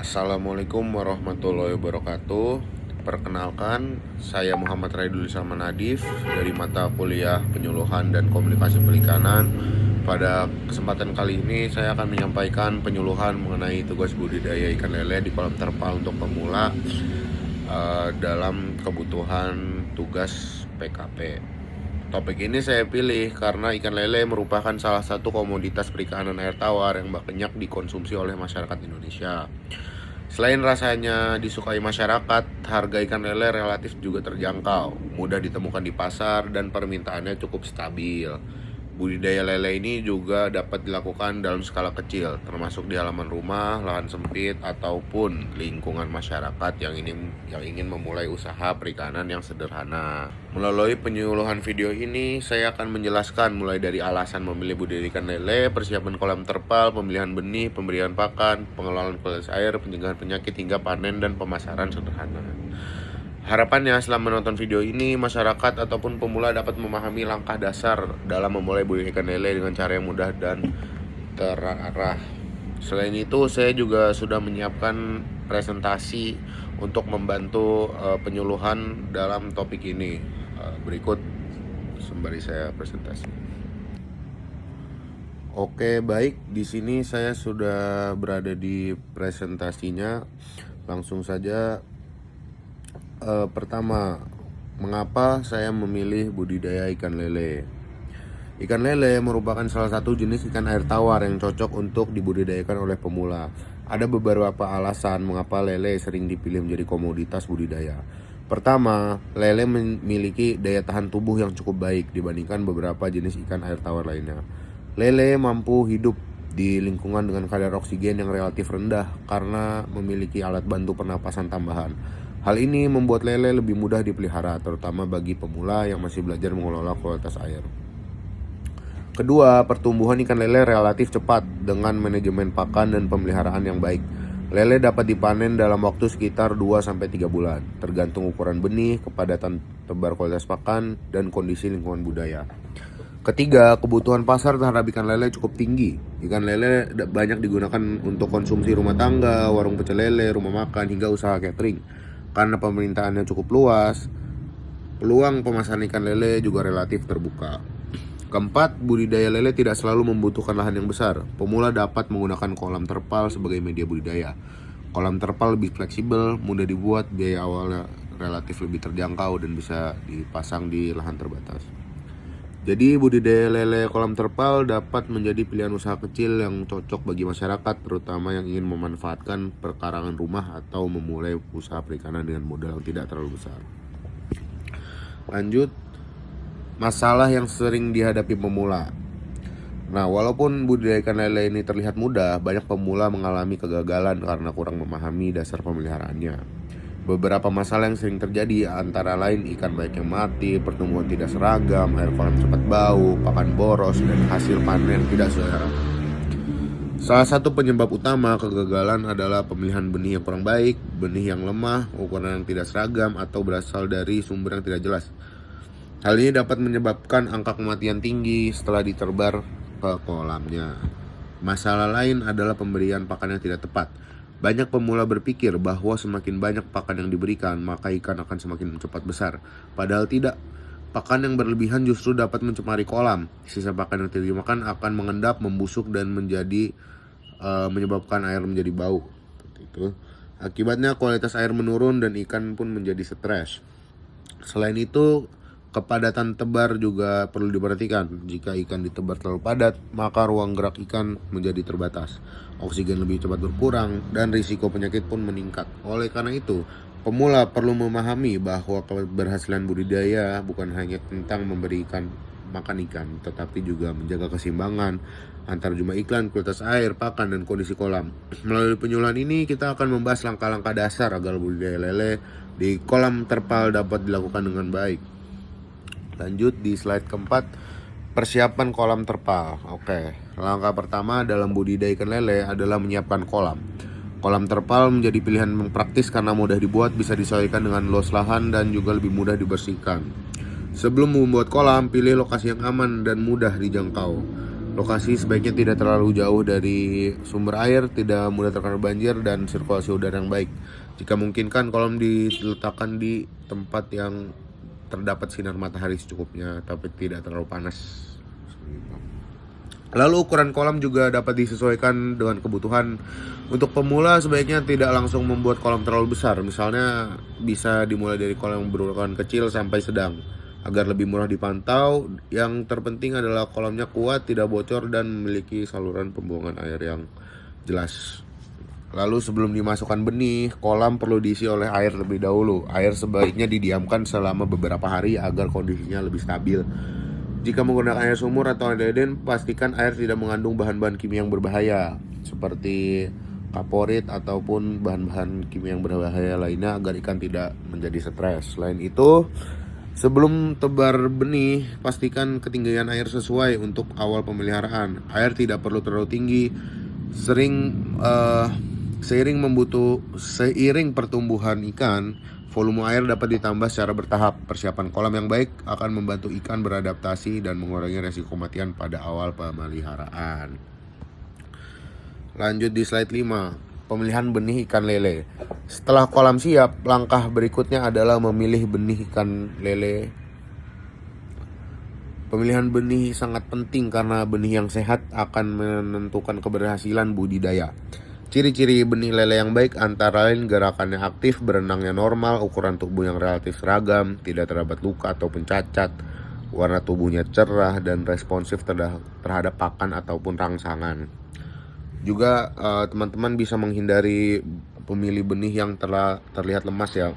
Assalamualaikum warahmatullahi wabarakatuh. Perkenalkan, saya Muhammad Raidul Salman Nadif dari mata kuliah Penyuluhan dan Komunikasi Perikanan. Pada kesempatan kali ini saya akan menyampaikan penyuluhan mengenai tugas budidaya ikan lele di kolam terpal untuk pemula dalam kebutuhan tugas PKP. Topik ini saya pilih karena ikan lele merupakan salah satu komoditas perikanan air tawar yang banyak dikonsumsi oleh masyarakat Indonesia. Selain rasanya disukai masyarakat, harga ikan lele relatif juga terjangkau, mudah ditemukan di pasar, dan permintaannya cukup stabil. Budidaya lele ini juga dapat dilakukan dalam skala kecil, termasuk di halaman rumah, lahan sempit, ataupun lingkungan masyarakat yang ingin memulai usaha perikanan yang sederhana. Melalui penyuluhan video ini, saya akan menjelaskan mulai dari alasan memilih budidaya ikan lele, persiapan kolam terpal, pemilihan benih, pemberian pakan, pengelolaan kualitas air, pencegahan penyakit, hingga panen dan pemasaran sederhana. Harapannya setelah menonton video ini, masyarakat ataupun pemula dapat memahami langkah dasar dalam memulai budidaya ikan lele dengan cara yang mudah dan terarah. Selain itu, saya juga sudah menyiapkan presentasi untuk membantu penyuluhan dalam topik ini. Berikut sembari saya presentasi. Oke, baik. Di sini saya sudah berada di presentasinya. Langsung saja. Pertama, mengapa saya memilih budidaya ikan lele? Ikan lele merupakan salah satu jenis ikan air tawar yang cocok untuk dibudidayakan oleh pemula. Ada beberapa alasan mengapa lele sering dipilih menjadi komoditas budidaya. Pertama, lele memiliki daya tahan tubuh yang cukup baik dibandingkan beberapa jenis ikan air tawar lainnya. Lele mampu hidup di lingkungan dengan kadar oksigen yang relatif rendah karena memiliki alat bantu pernapasan tambahan. Hal ini membuat lele lebih mudah dipelihara, terutama bagi pemula yang masih belajar mengelola kualitas air. Kedua, pertumbuhan ikan lele relatif cepat dengan manajemen pakan dan pemeliharaan yang baik. Lele dapat dipanen dalam waktu sekitar 2-3 bulan, tergantung ukuran benih, kepadatan tebar kualitas pakan, dan kondisi lingkungan budaya. Ketiga, kebutuhan pasar terhadap ikan lele cukup tinggi. Ikan lele banyak digunakan untuk konsumsi rumah tangga, warung pecel lele, rumah makan, hingga usaha catering. Karena permintaannya cukup luas, peluang pemasaran ikan lele juga relatif terbuka. Keempat, budidaya lele tidak selalu membutuhkan lahan yang besar. Pemula dapat menggunakan kolam terpal sebagai media budidaya. Kolam terpal lebih fleksibel, mudah dibuat, biaya awalnya relatif lebih terjangkau, dan bisa dipasang di lahan terbatas. Jadi budidaya lele kolam terpal dapat menjadi pilihan usaha kecil yang cocok bagi masyarakat, terutama yang ingin memanfaatkan perkarangan rumah atau memulai usaha perikanan dengan modal yang tidak terlalu besar. Lanjut, masalah yang sering dihadapi pemula. Nah, walaupun budidaya ikan lele ini terlihat mudah, banyak pemula mengalami kegagalan karena kurang memahami dasar pemeliharaannya. Beberapa masalah yang sering terjadi antara lain ikan banyak yang mati, pertumbuhan tidak seragam, air kolam cepat bau, pakan boros, dan hasil panen tidak sesuai harapan. Salah satu penyebab utama kegagalan adalah pemilihan benih yang kurang baik, benih yang lemah, ukuran yang tidak seragam, atau berasal dari sumber yang tidak jelas. Hal ini dapat menyebabkan angka kematian tinggi setelah diterbar ke kolamnya. Masalah lain adalah pemberian pakan yang tidak tepat. Banyak pemula berpikir bahwa semakin banyak pakan yang diberikan, maka ikan akan semakin cepat besar. Padahal tidak. Pakan yang berlebihan justru dapat mencemari kolam. Sisa pakan yang tidak dimakan akan mengendap, membusuk, dan menyebabkan air menjadi bau. Seperti itu. Akibatnya kualitas air menurun dan ikan pun menjadi stres. Selain itu, kepadatan tebar juga perlu diperhatikan. Jika ikan ditebar terlalu padat, maka ruang gerak ikan menjadi terbatas. Oksigen lebih cepat berkurang dan risiko penyakit pun meningkat. Oleh karena itu, pemula perlu memahami bahwa keberhasilan budidaya bukan hanya tentang memberikan makan ikan, tetapi juga menjaga keseimbangan antara jumlah iklan, kualitas air, pakan, dan kondisi kolam. Melalui penyuluhan ini, kita akan membahas langkah-langkah dasar agar budidaya lele di kolam terpal dapat dilakukan dengan baik. Lanjut di slide keempat, persiapan kolam terpal. Oke, langkah pertama dalam budidaya ikan lele adalah menyiapkan kolam. Kolam terpal menjadi pilihan yang praktis karena mudah dibuat, bisa disesuaikan dengan luas lahan, dan juga lebih mudah dibersihkan. Sebelum membuat kolam, pilih lokasi yang aman dan mudah dijangkau. Lokasi sebaiknya tidak terlalu jauh dari sumber air, tidak mudah terkena banjir, dan sirkulasi udara yang baik. Jika memungkinkan, kolam diletakkan di tempat yang terdapat sinar matahari secukupnya, tapi tidak terlalu panas. Lalu ukuran kolam juga dapat disesuaikan dengan kebutuhan. Untuk pemula sebaiknya tidak langsung membuat kolam terlalu besar. Misalnya bisa dimulai dari kolam yang berukuran kecil sampai sedang agar lebih mudah dipantau. Yang terpenting adalah kolamnya kuat, tidak bocor, dan memiliki saluran pembuangan air yang jelas. Lalu sebelum dimasukkan benih, kolam perlu diisi oleh air terlebih dahulu. Air sebaiknya didiamkan selama beberapa hari agar kondisinya lebih stabil. Jika menggunakan air sumur atau air deden, pastikan air tidak mengandung bahan-bahan kimia yang berbahaya seperti kaporit ataupun bahan-bahan kimia yang berbahaya lainnya agar ikan tidak menjadi stres. Selain itu, sebelum tebar benih, pastikan ketinggian air sesuai untuk awal pemeliharaan. Air tidak perlu terlalu tinggi. Seiring pertumbuhan ikan, volume air dapat ditambah secara bertahap. Persiapan kolam yang baik akan membantu ikan beradaptasi dan mengurangi resiko kematian pada awal pemeliharaan. Lanjut di slide 5, pemilihan benih ikan lele. Setelah kolam siap, langkah berikutnya adalah memilih benih ikan lele. Pemilihan benih sangat penting karena benih yang sehat akan menentukan keberhasilan budidaya. Ciri-ciri benih lele yang baik antara lain gerakannya aktif, berenangnya normal, ukuran tubuh yang relatif seragam, tidak terdapat luka ataupun cacat, warna tubuhnya cerah, dan responsif terhadap pakan ataupun rangsangan. Juga teman-teman bisa menghindari pemilih benih yang terlihat lemas ya,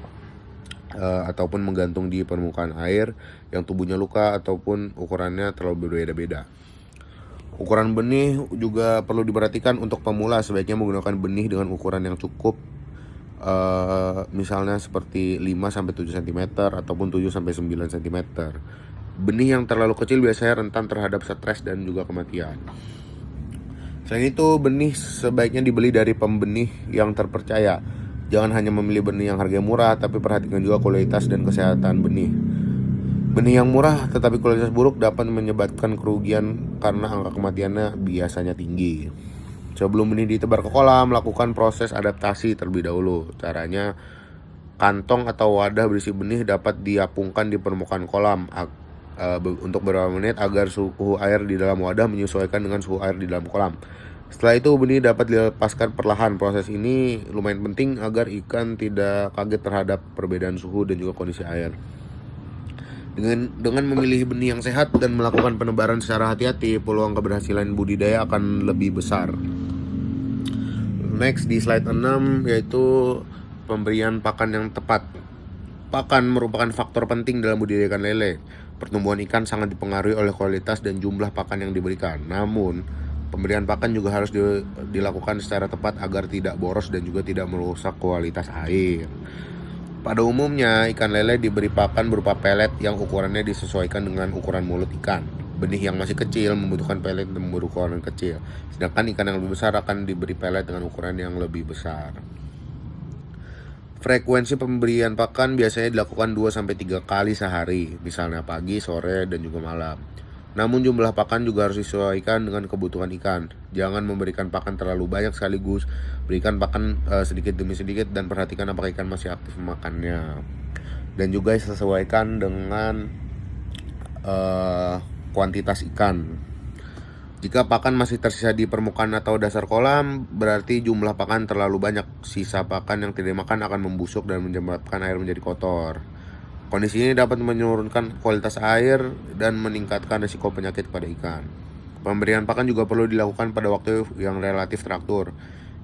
ataupun menggantung di permukaan air, yang tubuhnya luka ataupun ukurannya terlalu berbeda-beda. Ukuran benih juga perlu diperhatikan. Untuk pemula sebaiknya menggunakan benih dengan ukuran yang cukup, misalnya seperti 5-7 cm ataupun 7-9 cm. Benih yang terlalu kecil biasanya rentan terhadap stres dan juga kematian. Selain itu, benih sebaiknya dibeli dari pembenih yang terpercaya. Jangan hanya memilih benih yang harganya murah, tapi perhatikan juga kualitas dan kesehatan benih. Benih yang murah tetapi kualitas buruk dapat menyebabkan kerugian karena angka kematiannya biasanya tinggi. Sebelum benih ditebar ke kolam, lakukan proses adaptasi terlebih dahulu. Caranya, kantong atau wadah berisi benih dapat diapungkan di permukaan kolam untuk beberapa menit agar suhu air di dalam wadah menyesuaikan dengan suhu air di dalam kolam. Setelah itu benih dapat dilepaskan perlahan. Proses ini lumayan penting agar ikan tidak kaget terhadap perbedaan suhu dan juga kondisi air. Dengan memilih benih yang sehat dan melakukan penebaran secara hati-hati, peluang keberhasilan budidaya akan lebih besar. Next di slide 6 yaitu pemberian pakan yang tepat. Pakan merupakan faktor penting dalam budidaya ikan lele. Pertumbuhan ikan sangat dipengaruhi oleh kualitas dan jumlah pakan yang diberikan. Namun, pemberian pakan juga harus dilakukan secara tepat agar tidak boros dan juga tidak merusak kualitas air. Pada umumnya, ikan lele diberi pakan berupa pelet yang ukurannya disesuaikan dengan ukuran mulut ikan. Benih yang masih kecil membutuhkan pelet yang berukuran kecil, sedangkan ikan yang lebih besar akan diberi pelet dengan ukuran yang lebih besar. Frekuensi pemberian pakan biasanya dilakukan 2-3 kali sehari, misalnya pagi, sore, dan juga malam. Namun jumlah pakan juga harus disesuaikan dengan kebutuhan ikan. Jangan memberikan pakan terlalu banyak sekaligus. Berikan pakan sedikit demi sedikit dan perhatikan apakah ikan masih aktif memakannya. Dan juga sesuaikan dengan kuantitas ikan. Jika pakan masih tersisa di permukaan atau dasar kolam, berarti jumlah pakan terlalu banyak. Sisa pakan yang tidak dimakan akan membusuk dan menyebabkan air menjadi kotor. Kondisi ini dapat menurunkan kualitas air dan meningkatkan risiko penyakit pada ikan. Pemberian pakan juga perlu dilakukan pada waktu yang relatif teratur.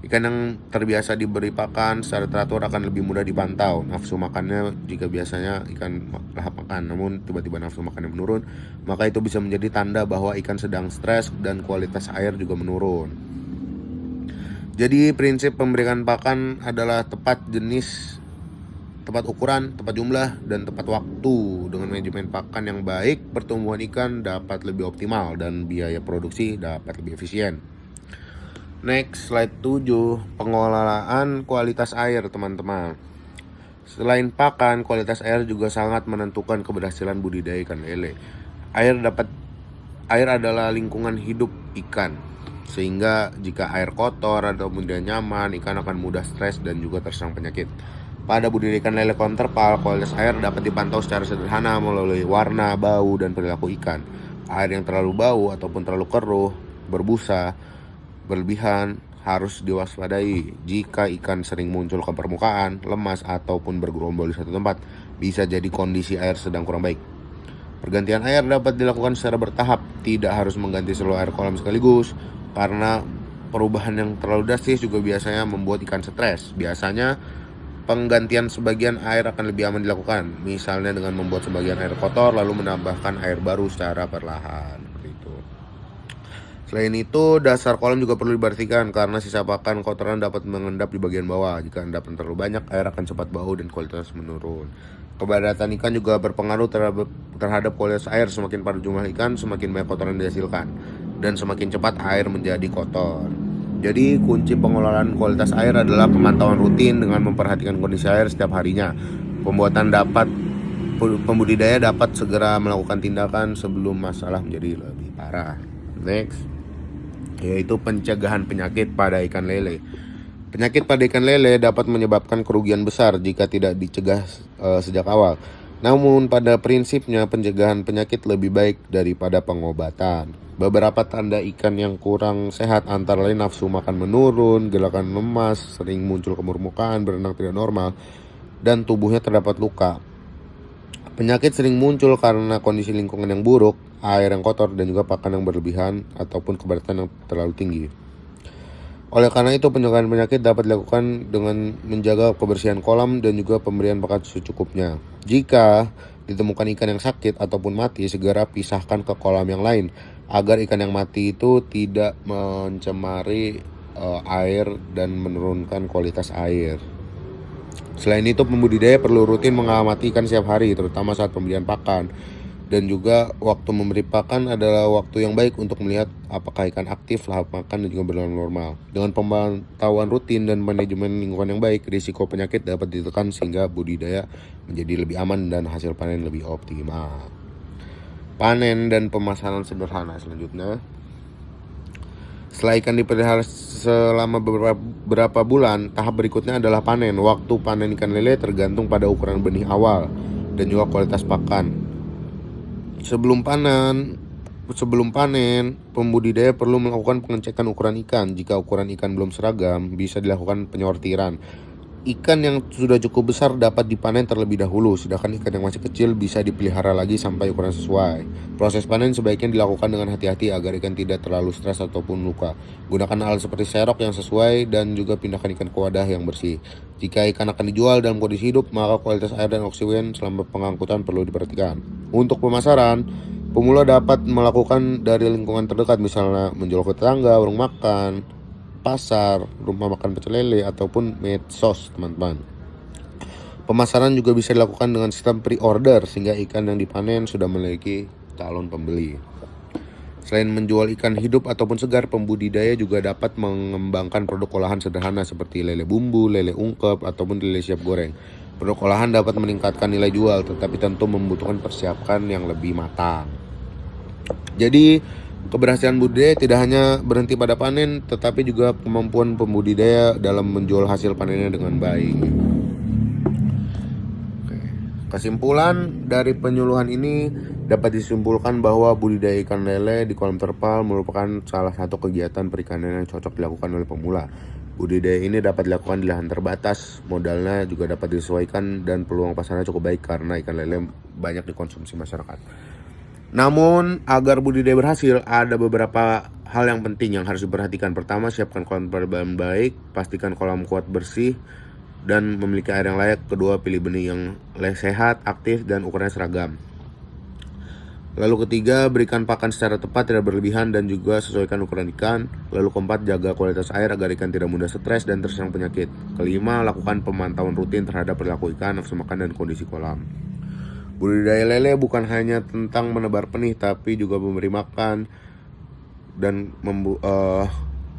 Ikan yang terbiasa diberi pakan secara teratur akan lebih mudah dipantau. Nafsu makannya jika biasanya ikan lahap makan, namun tiba-tiba nafsu makannya menurun, maka itu bisa menjadi tanda bahwa ikan sedang stres dan kualitas air juga menurun. Jadi prinsip pemberian pakan adalah tepat jenis, tepat ukuran, tepat jumlah, dan tepat waktu. Dengan manajemen pakan yang baik, pertumbuhan ikan dapat lebih optimal dan biaya produksi dapat lebih efisien. Next, slide 7, pengelolaan kualitas air, teman-teman. Selain pakan, kualitas air juga sangat menentukan keberhasilan budidaya ikan lele. Air adalah lingkungan hidup ikan. Sehingga jika air kotor atau tidak nyaman, ikan akan mudah stres dan juga terserang penyakit. Pada budidaya ikan lele kolam terpal, kualitas air dapat dipantau secara sederhana melalui warna, bau, dan perilaku ikan. Air yang terlalu bau ataupun terlalu keruh, berbusa, berlebihan harus diwaspadai. Jika ikan sering muncul ke permukaan, lemas, ataupun bergerombol di satu tempat, bisa jadi kondisi air sedang kurang baik. Pergantian air dapat dilakukan secara bertahap, tidak harus mengganti seluruh air kolam sekaligus, karena perubahan yang terlalu drastis juga biasanya membuat ikan stres. Biasanya penggantian sebagian air akan lebih aman dilakukan, misalnya dengan membuat sebagian air kotor lalu menambahkan air baru secara perlahan. Seperti itu. Selain itu, dasar kolam juga perlu dibersihkan karena sisa pakan kotoran dapat mengendap di bagian bawah. Jika endapan terlalu banyak, air akan cepat bau dan kualitas menurun. Kepadatan ikan juga berpengaruh terhadap kualitas air. Semakin padat jumlah ikan, semakin banyak kotoran dihasilkan, dan semakin cepat air menjadi kotor. Jadi kunci pengelolaan kualitas air adalah pemantauan rutin dengan memperhatikan kondisi air setiap harinya. Pembudidaya dapat segera melakukan tindakan sebelum masalah menjadi lebih parah. Next, yaitu pencegahan penyakit pada ikan lele. Penyakit pada ikan lele dapat menyebabkan kerugian besar jika tidak dicegah sejak awal. Namun pada prinsipnya pencegahan penyakit lebih baik daripada pengobatan. Beberapa tanda ikan yang kurang sehat antara lain nafsu makan menurun, gerakan lemas, sering muncul ke permukaan, berenang tidak normal, dan tubuhnya terdapat luka. Penyakit sering muncul karena kondisi lingkungan yang buruk, air yang kotor, dan juga pakan yang berlebihan ataupun keberatan yang terlalu tinggi. Oleh karena itu, pencegahan penyakit dapat dilakukan dengan menjaga kebersihan kolam dan juga pemberian pakan secukupnya. Jika ditemukan ikan yang sakit ataupun mati, segera pisahkan ke kolam yang lain agar ikan yang mati itu tidak mencemari air dan menurunkan kualitas air. Selain itu, pembudidaya perlu rutin mengamati ikan setiap hari, terutama saat pemberian pakan. Dan juga waktu memberi pakan adalah waktu yang baik untuk melihat apakah ikan aktif, lahap makan, dan juga berlalu normal. Dengan pemantauan rutin dan manajemen lingkungan yang baik, risiko penyakit dapat ditekan sehingga budidaya menjadi lebih aman dan hasil panen lebih optimal. Panen dan pemasaran sederhana selanjutnya. Setelah ikan dipelihara selama beberapa bulan, tahap berikutnya adalah panen. Waktu panen ikan lele tergantung pada ukuran benih awal dan juga kualitas pakan. Sebelum panen, pembudidaya perlu melakukan pengecekan ukuran ikan. Jika ukuran ikan belum seragam, bisa dilakukan penyortiran. Ikan yang sudah cukup besar dapat dipanen terlebih dahulu, sedangkan ikan yang masih kecil bisa dipelihara lagi sampai ukuran sesuai. Proses panen sebaiknya dilakukan dengan hati-hati agar ikan tidak terlalu stres ataupun luka. Gunakan alat seperti serok yang sesuai dan juga pindahkan ikan ke wadah yang bersih. Jika ikan akan dijual dalam kondisi hidup, maka kualitas air dan oksigen selama pengangkutan perlu diperhatikan. Untuk pemasaran, pemula dapat melakukan dari lingkungan terdekat, misalnya menjual ke tetangga, warung makan, pasar, rumah makan pecel lele, ataupun medsos, teman-teman. Pemasaran juga bisa dilakukan dengan sistem pre-order sehingga ikan yang dipanen sudah memiliki calon pembeli. Selain menjual ikan hidup ataupun segar, pembudidaya juga dapat mengembangkan produk olahan sederhana seperti lele bumbu, lele ungkep, ataupun lele siap goreng. Produk olahan dapat meningkatkan nilai jual, tetapi tentu membutuhkan persiapan yang lebih matang. Jadi, keberhasilan budidaya tidak hanya berhenti pada panen, tetapi juga kemampuan pembudidaya dalam menjual hasil panennya dengan baik. Kesimpulan dari penyuluhan ini dapat disimpulkan bahwa budidaya ikan lele di kolam terpal merupakan salah satu kegiatan perikanan yang cocok dilakukan oleh pemula. Budidaya ini dapat dilakukan di lahan terbatas, modalnya juga dapat disesuaikan, dan peluang pasarnya cukup baik karena ikan lele banyak dikonsumsi masyarakat. Namun, agar budidaya berhasil, ada beberapa hal yang penting yang harus diperhatikan. Pertama, siapkan kolam dengan baik, pastikan kolam kuat bersih dan memiliki air yang layak. Kedua, pilih benih yang sehat, aktif, dan ukurannya seragam. Lalu ketiga, berikan pakan secara tepat, tidak berlebihan, dan juga sesuaikan ukuran ikan. Lalu keempat, jaga kualitas air agar ikan tidak mudah stres dan terserang penyakit. Kelima, lakukan pemantauan rutin terhadap perilaku ikan, nafsu makan, dan kondisi kolam. Budidaya lele bukan hanya tentang menebar benih, tapi juga memberi makan dan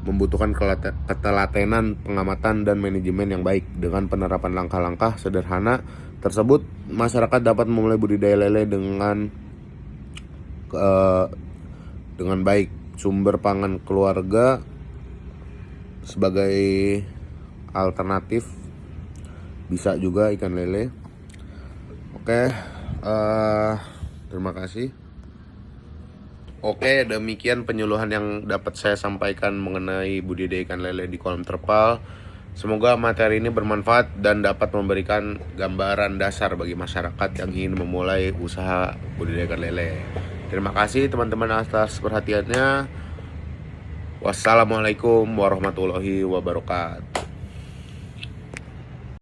membutuhkan ketelatenan, pengamatan, dan manajemen yang baik. Dengan penerapan langkah-langkah sederhana tersebut, masyarakat dapat memulai budidaya lele dengan baik sumber pangan keluarga sebagai alternatif, bisa juga ikan lele. Oke, terima kasih. Oke, demikian penyuluhan yang dapat saya sampaikan mengenai budidaya ikan lele di kolam terpal. Semoga materi ini bermanfaat dan dapat memberikan gambaran dasar bagi masyarakat yang ingin memulai usaha budidaya ikan lele. Terima kasih teman-teman atas perhatiannya. Wassalamualaikum warahmatullahi wabarakatuh.